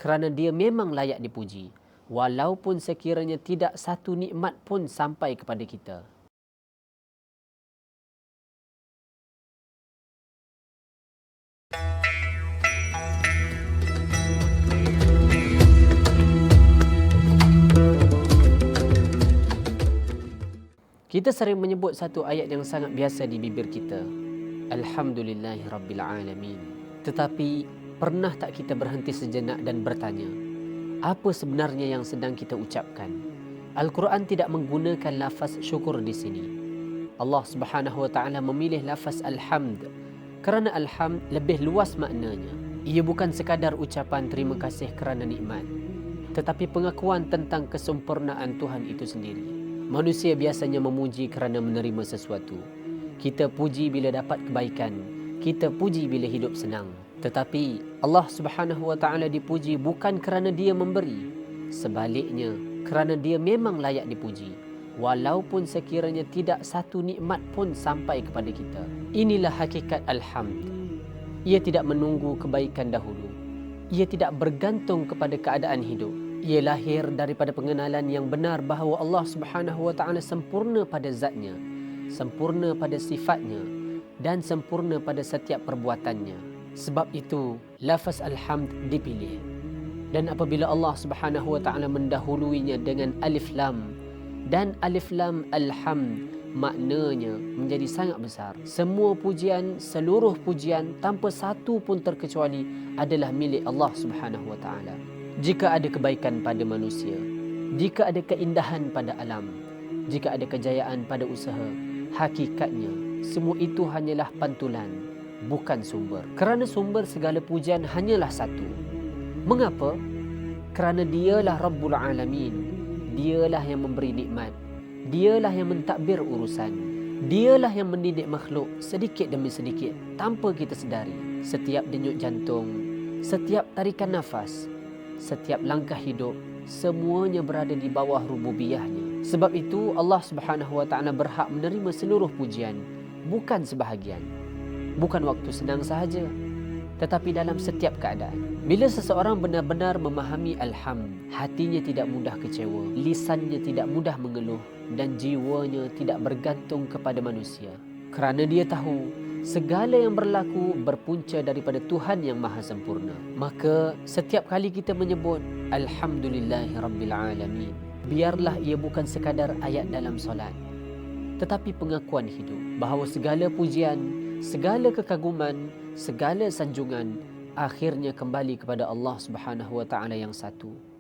kerana dia memang layak dipuji, walaupun sekiranya tidak satu nikmat pun sampai kepada kita. Kita sering menyebut satu ayat yang sangat biasa di bibir kita, Alhamdulillahi Rabbil Alamin. Tetapi pernah tak kita berhenti sejenak dan bertanya, apa sebenarnya yang sedang kita ucapkan? Al-Quran tidak menggunakan lafaz syukur di sini. Allah Subhanahu wa taala memilih lafaz alhamd kerana alhamd lebih luas maknanya. Ia bukan sekadar ucapan terima kasih kerana nikmat, tetapi pengakuan tentang kesempurnaan Tuhan itu sendiri. Manusia biasanya memuji kerana menerima sesuatu. Kita puji bila dapat kebaikan, kita puji bila hidup senang. Tetapi Allah Subhanahu wa taala dipuji bukan kerana dia memberi, sebaliknya kerana dia memang layak dipuji, walaupun sekiranya tidak satu nikmat pun sampai kepada kita. Inilah hakikat alhamd. Ia tidak menunggu kebaikan dahulu. Ia tidak bergantung kepada keadaan hidup. Ia lahir daripada pengenalan yang benar bahawa Allah Subhanahu wa taala sempurna pada zatnya, sempurna pada sifatnya, dan sempurna pada setiap perbuatannya. Sebab itu lafaz alhamd dipilih. Dan apabila Allah Subhanahu wa taala mendahuluinya dengan alif lam, dan alif lam alhamd, maknanya menjadi sangat besar. Semua pujian, seluruh pujian tanpa satu pun terkecuali adalah milik Allah Subhanahu wa taala. Jika ada kebaikan pada manusia, jika ada keindahan pada alam, jika ada kejayaan pada usaha, hakikatnya semua itu hanyalah pantulan, bukan sumber. Kerana sumber segala pujian hanyalah satu. Mengapa? Kerana dialah Rabbul Alamin. Dialah yang memberi nikmat. Dialah yang mentadbir urusan. Dialah yang mendidik makhluk sedikit demi sedikit tanpa kita sedari. Setiap denyut jantung, setiap tarikan nafas, setiap langkah hidup, semuanya berada di bawah rububiyahnya. Sebab itu Allah Subhanahu wa taala berhak menerima seluruh pujian, bukan sebahagian. Bukan waktu senang sahaja, tetapi dalam setiap keadaan. Bila seseorang benar-benar memahami alhamd, hatinya tidak mudah kecewa, lisannya tidak mudah mengeluh, dan jiwanya tidak bergantung kepada manusia. Kerana dia tahu segala yang berlaku berpunca daripada Tuhan yang maha sempurna. Maka setiap kali kita menyebut Alhamdulillahi Rabbil Alamin, biarlah ia bukan sekadar ayat dalam solat, tetapi pengakuan hidup bahawa segala pujian, segala kekaguman, segala sanjungan akhirnya kembali kepada Allah Subhanahu wa taala yang satu.